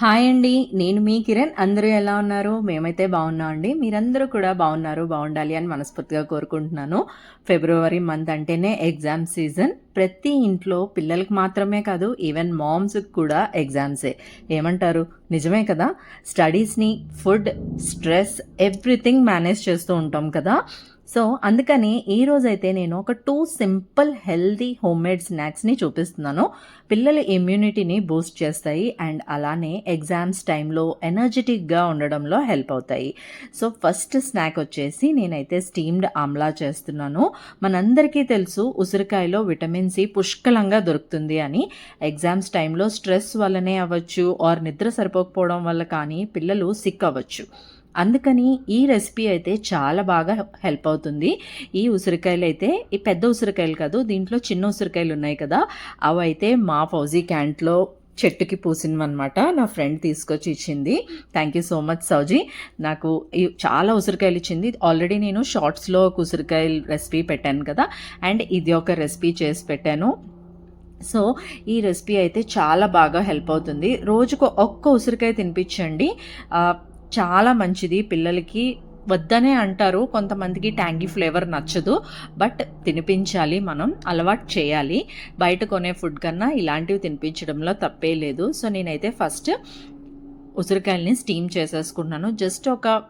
Hi అండి. నేను మీ కిరణ్. అందరూ ఎలా ఉన్నారు? మేమైతే బాగున్నాం అండి. మీరందరూ కూడా బాగున్నారు, బాగుండాలి అని మనస్ఫూర్తిగా కోరుకుంటున్నాను. ఫిబ్రవరి మంత్ అంటేనే ఎగ్జామ్ సీజన్. ప్రతి ఇంట్లో పిల్లలకి మాత్రమే కాదు, ఈవెన్ మామ్స్కి కూడా ఎగ్జామ్సే. ఏమంటారు? నిజమే కదా. స్టడీస్ని, ఫుడ్, స్ట్రెస్, ఎవ్రీథింగ్ మేనేజ్ చేస్తూ ఉంటాం కదా. సో అందుకని ఈరోజైతే నేను ఒక 2 సింపుల్ హెల్తీ హోమ్మేడ్ స్నాక్స్ని చూపిస్తున్నాను. పిల్లల ఇమ్యూనిటీని బూస్ట్ చేస్తాయి అండ్ అలానే ఎగ్జామ్స్ టైంలో ఎనర్జెటిక్గా ఉండడంలో హెల్ప్ అవుతాయి. సో ఫస్ట్ స్నాక్ వచ్చేసి నేనైతే స్టీమ్డ్ ఆమ్లా చేస్తున్నాను. మనందరికీ తెలుసు ఉసిరికాయలో విటమిన్ సి పుష్కలంగా దొరుకుతుంది అని. ఎగ్జామ్స్ టైంలో స్ట్రెస్ వల్లనే అవ్వచ్చు ఆర్ నిద్ర సరిపోకపోవడం వల్ల కానీ పిల్లలు సిక్ అవ్వచ్చు. అందుకని ఈ రెసిపీ అయితే చాలా బాగా హెల్ప్ అవుతుంది. ఈ ఉసిరికాయలు అయితే ఈ పెద్ద ఉసిరికాయలు కాదు, దీంట్లో చిన్న ఉసిరికాయలు ఉన్నాయి కదా, అవైతే మా ఫౌజీ క్యాంట్లో చెట్టుకి పూసినవన్నమాట. నా ఫ్రెండ్ తీసుకొచ్చి ఇచ్చింది. థ్యాంక్ యూ సో మచ్ సౌజీ. నాకు చాలా ఉసిరికాయలు ఇచ్చింది. ఆల్రెడీ నేను షార్ట్స్లో ఒక ఉసిరికాయలు రెసిపీ పెట్టాను కదా, అండ్ ఇది ఒక రెసిపీ చేసి పెట్టాను. సో ఈ రెసిపీ అయితే చాలా బాగా హెల్ప్ అవుతుంది. రోజుకు ఒక్క ఉసిరికాయ తినిపించండి, చాలా మంచిది. పిల్లలకి వద్దనే అంటారు, కొంతమందికి ట్యాంగీ ఫ్లేవర్ నచ్చదు, బట్ తినిపించాలి, మనం అలవాటు చేయాలి. బయట కొనే ఫుడ్ కన్నా ఇలాంటివి తినిపించడంలో తప్పే లేదు. సో నేనైతే ఫస్ట్ ఉసిరికాయలని స్టీమ్ చేసేసుకున్నాను. జస్ట్ ఒక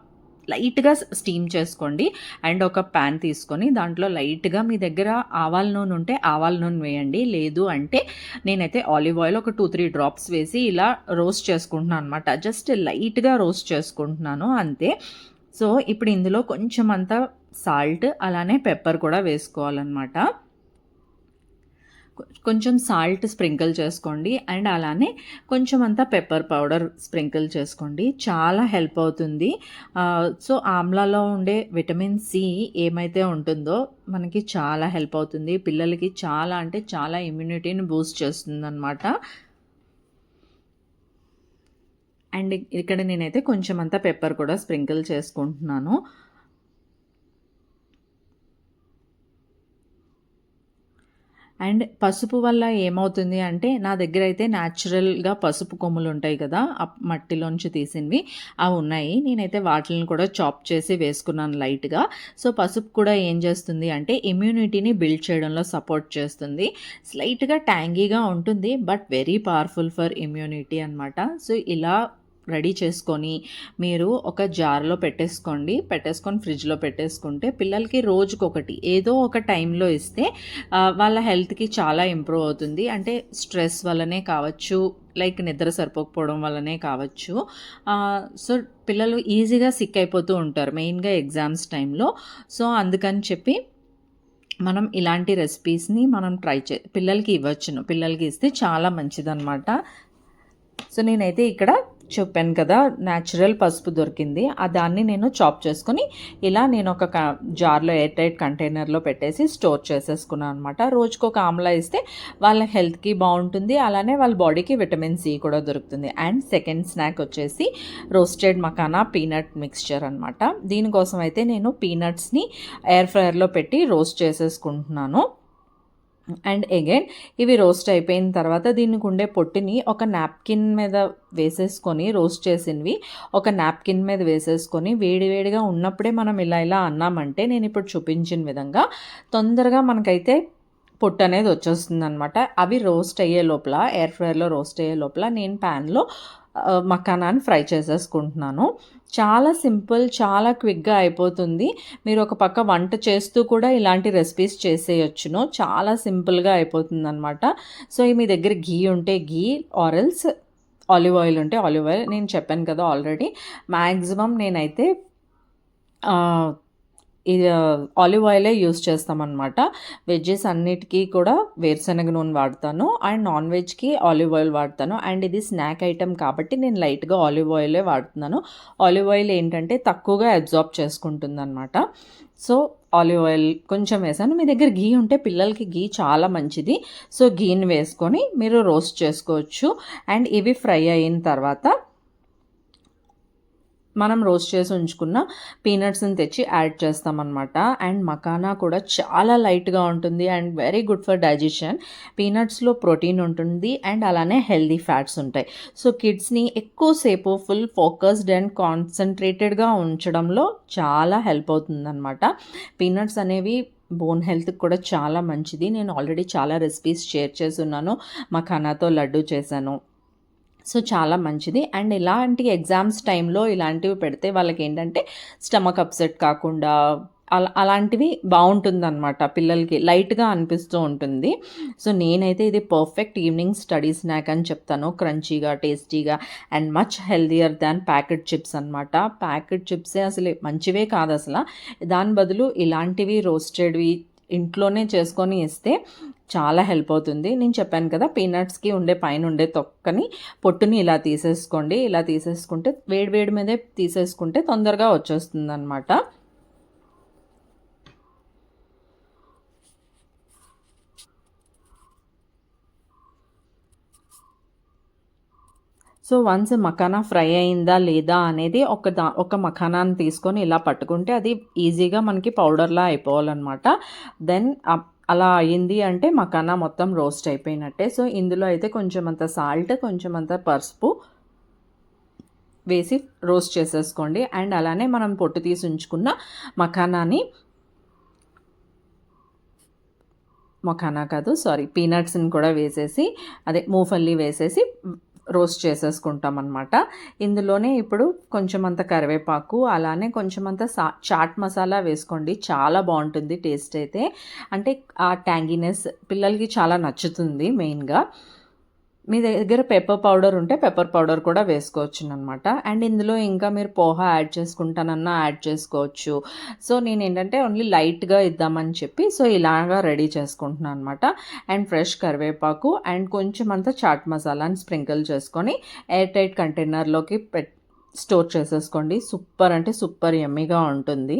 లైట్గా స్టీమ్ చేసుకోండి అండ్ ఒక ప్యాన్ తీసుకొని దాంట్లో లైట్గా మీ దగ్గర ఆవాల నూనె ఉంటే ఆవాల నూనె వేయండి, లేదు అంటే నేనైతే ఆలివ్ ఆయిల్ ఒక 2-3 డ్రాప్స్ వేసి ఇలా రోస్ట్ చేసుకుంటున్నాను అనమాట. జస్ట్ లైట్గా రోస్ట్ చేసుకుంటున్నాను అంతే. సో ఇప్పుడు ఇందులో కొంచెం అంతా సాల్ట్ అలానే పెప్పర్ కూడా వేసుకోవాలన్నమాట. కొంచెం సాల్ట్ స్ప్రింకిల్ చేసుకోండి అండ్ అలానే కొంచెం అంతా పెప్పర్ పౌడర్ స్ప్రింకిల్ చేసుకోండి, చాలా హెల్ప్ అవుతుంది. సో ఆమ్లాలో ఉండే విటమిన్ సి ఏమైతే ఉంటుందో మనకి చాలా హెల్ప్ అవుతుంది. పిల్లలకి చాలా అంటే చాలా ఇమ్యూనిటీని బూస్ట్ చేస్తుంది అనమాట. అండ్ ఇక్కడ నేనైతే కొంచెం అంతా పెప్పర్ కూడా స్ప్రింకిల్ చేసుకుంటున్నాను. అండ్ పసుపు వల్ల ఏమవుతుంది అంటే, నా దగ్గర అయితే న్యాచురల్గా పసుపు కొమ్ములు ఉంటాయి కదా, మట్టిలోంచి తీసినవి, అవి ఉన్నాయి. నేనైతే వాటిని కూడా చాప్ చేసి వేసుకున్నాను లైట్గా. సో పసుపు కూడా ఏం చేస్తుంది అంటే ఇమ్యూనిటీని బిల్డ్ చేయడంలో సపోర్ట్ చేస్తుంది. స్లైట్గా ట్యాంగీగా ఉంటుంది, but very powerful for immunity అనమాట. సో ఇలా రెడీ చేసుకొని మీరు ఒక జార్లో పెట్టేసుకొని ఫ్రిడ్జ్లో పెట్టేసుకుంటే పిల్లలకి రోజుకొకటి ఏదో ఒక టైంలో ఇస్తే వాళ్ళ హెల్త్కి చాలా ఇంప్రూవ్ అవుతుంది. అంటే స్ట్రెస్ వల్లనే కావచ్చు, లైక్ నిద్ర సరిపోకపోవడం వల్లనే కావచ్చు. సో పిల్లలు ఈజీగా సిక్ అయిపోతూ ఉంటారు, మెయిన్గా ఎగ్జామ్స్ టైంలో. సో అందుకని చెప్పి మనం ఇలాంటి రెసిపీస్ని మనం పిల్లలకి ఇవ్వచ్చును. పిల్లలకి ఇస్తే చాలా మంచిదన్నమాట. సో నేనైతే ఇక్కడ చెప్పాను కదా, న్యాచురల్ పసుపు దొరికింది, దాన్ని నేను చాప్ చేసుకొని ఇలా నేను ఒక జార్లో ఎయిర్ టైట్ కంటైనర్లో పెట్టేసి స్టోర్ చేసేసుకున్నాను అనమాట. రోజుకు ఒక ఆమ్లా ఇస్తే వాళ్ళ హెల్త్కి బాగుంటుంది, అలానే వాళ్ళ బాడీకి విటమిన్ సి కూడా దొరుకుతుంది. అండ్ సెకండ్ స్నాక్ వచ్చేసి రోస్టెడ్ మకానా పీనట్ మిక్స్చర్ అనమాట. దీనికోసం అయితే నేను పీనట్స్ని ఎయిర్ ఫ్రైయర్లో పెట్టి రోస్ట్ చేసేసుకుంటున్నాను. అండ్ అగైన్ ఇవి రోస్ట్ అయిపోయిన తర్వాత దీనికి ఉండే పొట్టిని ఒక నాప్కిన్ మీద వేసేసుకొని, రోస్ట్ చేసినవి ఒక నాప్కిన్ మీద వేసేసుకొని వేడివేడిగా ఉన్నప్పుడే మనం ఇలా అన్నామంటే నేను ఇప్పుడు చూపించిన విధంగా తొందరగా మనకైతే పొట్టు అనేది వచ్చేస్తుంది అనమాట. అవి రోస్ట్ అయ్యే లోపల, ఎయిర్ ఫ్రైయర్లో రోస్ట్ అయ్యే లోపల నేను ప్యాన్లో మకానాన్ని ఫ్రై చేసేసుకుంటున్నాను. చాలా సింపుల్, చాలా క్విక్గా అయిపోతుంది. మీరు ఒక పక్క వంట చేస్తూ కూడా ఇలాంటి రెసిపీస్ చేసేయచ్చును, చాలా సింపుల్గా అయిపోతుంది అనమాట. సో మీ దగ్గర ఘీ ఉంటే ఘీ, ఆరెల్స్ ఆలివ్ ఆయిల్ ఉంటే ఆలివ్ ఆయిల్. నేను చెప్పాను కదా ఆల్రెడీ, మ్యాక్సిమం నేనైతే ఇది ఆలివ్ ఆయిలే యూస్ చేస్తామన్నమాట. వెజ్జెస్ అన్నిటికీ కూడా వేరుశనగ నూనె వాడతాను అండ్ నాన్ వెజ్కి ఆలివ్ ఆయిల్ వాడతాను. అండ్ ఇది స్నాక్ ఐటెం కాబట్టి నేను లైట్గా ఆలివ్ ఆయిలే వాడుతున్నాను. ఆలివ్ ఆయిల్ ఏంటంటే తక్కువగా అబ్జార్బ్ చేసుకుంటుంది అనమాట. సో ఆలివ్ ఆయిల్ కొంచెం వేసాను. మీ దగ్గర ఘీ ఉంటే పిల్లలకి ఘీ చాలా మంచిది. సో ఘీని వేసుకొని మీరు రోస్ట్ చేసుకోవచ్చు. అండ్ ఇవి ఫ్రై అయిన తర్వాత మనం రోస్ట్ చేసి ఉంచుకున్న పీనట్స్ని తెచ్చి యాడ్ చేస్తామన్నమాట. అండ్ మకానా కూడా చాలా లైట్గా ఉంటుంది and very good for digestion. పీనట్స్లో ప్రోటీన్ ఉంటుంది అండ్ అలానే హెల్దీ ఫ్యాట్స్ ఉంటాయి. సో కిడ్స్ని ఎక్కువసేపు ఫుల్ ఫోకస్డ్ అండ్ కాన్సన్ట్రేటెడ్గా ఉంచడంలో చాలా హెల్ప్ అవుతుందన్నమాట. పీనట్స్ అనేవి బోన్ హెల్త్కి కూడా చాలా మంచిది. నేను ఆల్రెడీ చాలా రెసిపీస్ షేర్ చేసి ఉన్నాను. మఖానాతో లడ్డు చేశాను. సో చాలా మంచిది. అండ్ ఇలాంటి ఎగ్జామ్స్ టైంలో ఇలాంటివి పెడితే వాళ్ళకి ఏంటంటే స్టమక్ అప్సెట్ కాకుండా అలాంటివి బాగుంటుందన్నమాట. పిల్లలకి లైట్గా అనిపిస్తూ ఉంటుంది. సో నేనైతే ఇది పర్ఫెక్ట్ ఈవినింగ్ స్టడీ స్నాక్ అని చెప్తాను. క్రంచీగా, టేస్టీగా and much healthier than packet chips అనమాట. ప్యాకెట్ చిప్సే అసలు మంచివే కాదు అసలు. దాని బదులు ఇలాంటివి రోస్టెడ్వి ఇంట్లోనే చేసుకొని ఇస్తే చాలా హెల్ప్ అవుతుంది. నేను చెప్పాను కదా, పీనట్స్కి పైన ఉండే తొక్కని పొట్టుని ఇలా తీసేసుకోండి. ఇలా తీసేసుకుంటే వేడి మీదే తీసేసుకుంటే తొందరగా వచ్చేస్తుంది అనమాట. సో వన్స్ మఖానా ఫ్రై అయిందా లేదా అనేది ఒక మఖానాన్ని తీసుకొని ఇలా పట్టుకుంటే అది ఈజీగా మనకి పౌడర్లా అయిపోవాలన్నమాట. దెన్ అలా అయింది అంటే మఖానా మొత్తం రోస్ట్ అయిపోయినట్టే. సో ఇందులో అయితే కొంచెం అంత సాల్ట్, కొంచెం అంత పసుపు వేసి రోస్ట్ చేసేసుకోండి. అండ్ అలానే మనం పొట్టు తీసి ఉంచుకున్న పీనట్స్ని కూడా వేసేసి, అదే మూఫల్లీ వేసేసి రోస్ట్ చేసేసుకుంటాం అన్నమాట. ఇందులోనే ఇప్పుడు కొంచెం అంత కరివేపాకు, అలానే కొంచెం అంత చాట్ మసాలా వేసుకోండి. చాలా బాగుంటుంది టేస్ట్ అయితే. అంటే ఆ ట్యాంగీనెస్ పిల్లలకి చాలా నచ్చుతుంది మెయిన్గా. మీ దగ్గర పెప్పర్ పౌడర్ ఉంటే పెప్పర్ పౌడర్ కూడా వేసుకోవచ్చు అనమాట. అండ్ ఇందులో ఇంకా మీరు పోహా యాడ్ చేసుకుంటానన్నా యాడ్ చేసుకోవచ్చు. సో నేను ఏంటంటే ఓన్లీ లైట్గా ఇద్దామని చెప్పి సో ఇలాగా రెడీ చేసుకుంటున్నాను అనమాట. అండ్ ఫ్రెష్ కరివేపాకు అండ్ కొంచెం అంతా చాట్ మసాలాని స్ప్రింకిల్ చేసుకొని ఎయిర్ టైట్ కంటైనర్లోకి స్టోర్ చేసేసుకోండి. సూపర్ అంటే సూపర్ యమ్మీగా ఉంటుంది.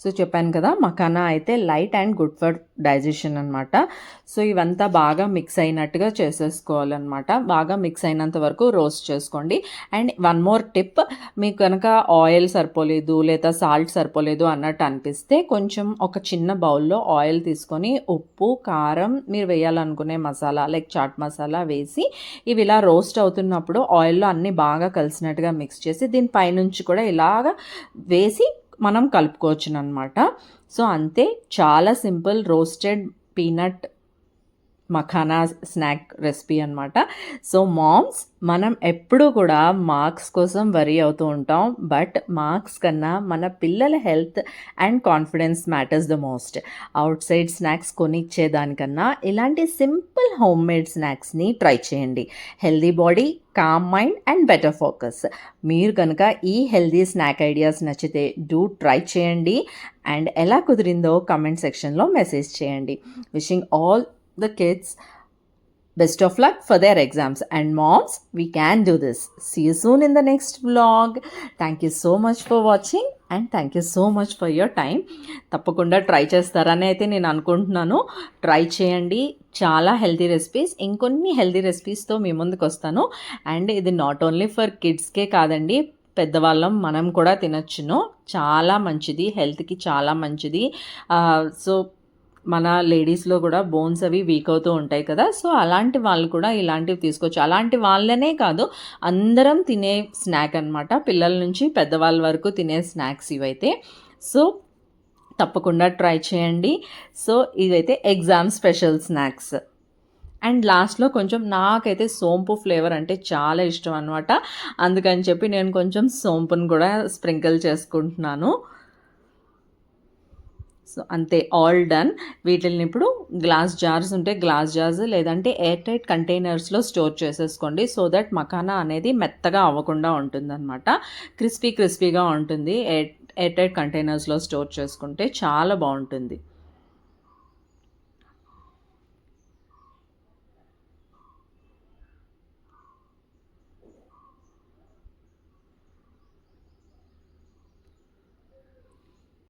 సో చెప్పాను కదా, మఖానా అయితే light and good for digestion అనమాట. సో ఇవంతా బాగా మిక్స్ అయినట్టుగా చేసేసుకోవాలన్నమాట. బాగా మిక్స్ అయినంత వరకు రోస్ట్ చేసుకోండి. అండ్ వన్ మోర్ టిప్, మీకు కనుక ఆయిల్ సరిపోలేదు లేదా సాల్ట్ సరిపోలేదు అన్నట్టు అనిపిస్తే కొంచెం ఒక చిన్న బౌల్లో ఆయిల్ తీసుకొని ఉప్పు, కారం, మీరు వేయాలనుకునే మసాలా లైక్ చాట్ మసాలా వేసి ఇవి ఇలా రోస్ట్ అవుతున్నప్పుడు ఆయిల్లో అన్నీ బాగా కలిసినట్టుగా మిక్స్ చేసి దీని పైనుంచి కూడా ఇలాగా వేసి మనం కలుపుకోవచ్చు అనమాట. సో అంతే, చాలా simple roasted peanut makhana snack recipe అనమాట. సో మామ్స్, మనం ఎప్పుడూ కూడా మార్క్స్ కోసం వరీ అవుతూ ఉంటాం. బట్ మార్క్స్ కన్నా మన పిల్లల health and confidence matters the most. Outside snacks కొనిచ్చేదానికన్నా ఇలాంటి సింపుల్ హోమ్ మేడ్ స్నాక్స్ని ట్రై చేయండి. Healthy body, calm mind and better focus. మీరు కనుక ఈ హెల్దీ స్నాక్ ఐడియాస్ నచ్చితే డూ ట్రై చేయండి. అండ్ ఎలా కుదిరిందో కమెంట్ సెక్షన్లో మెసేజ్ చేయండి. Wishing all the kids best of luck for their exams, and moms, we can do this. See you soon in the next vlog. Thank you so much for watching and thank you so much for your time. తప్పకుండా try చేస్తారని అయితే నేను అనుకుంటున్నాను. Try చేయండి. చాలా healthy recipes, ఇంకొన్ని healthy రెసిపీస్తో మీ ముందుకు వస్తాను. అండ్ ఇది నాట్ ఓన్లీ ఫర్ కిడ్స్కే కాదండి, పెద్దవాళ్ళం మనం కూడా తినొచ్చును. చాలా మంచిది, హెల్త్కి చాలా మంచిది. సో మన లేడీస్లో కూడా బోన్స్ అవి వీక్ అవుతూ ఉంటాయి కదా. సో అలాంటి వాళ్ళు కూడా ఇలాంటివి తీసుకోవచ్చు. అలాంటి వాళ్ళనే కాదు, అందరం తినే స్నాక్ అనమాట. పిల్లల నుంచి పెద్దవాళ్ళ వరకు తినే స్నాక్స్ ఇవైతే. సో తప్పకుండా ట్రై చేయండి. సో ఇవైతే ఎగ్జామ్ స్పెషల్ స్నాక్స్. అండ్ లాస్ట్లో కొంచెం నాకైతే సోంపు ఫ్లేవర్ అంటే చాలా ఇష్టం అనమాట. అందుకని చెప్పి నేను కొంచెం సోంపును కూడా స్ప్రింకిల్ చేసుకుంటున్నాను. సో అంతే, ఆల్ డన్. వీటిని ఇప్పుడు గ్లాస్ జార్స్ ఉంటే గ్లాస్ జార్స్, లేదంటే ఎయిర్ టైట్ కంటైనర్స్లో స్టోర్ చేసేసుకోండి. సో దట్ మఖానా అనేది మెత్తగా అవ్వకుండా ఉంటుందన్నమాట. క్రిస్పీగా ఉంటుంది. ఎయిర్ టైట్ కంటైనర్స్లో స్టోర్ చేసుకుంటే చాలా బాగుంటుంది.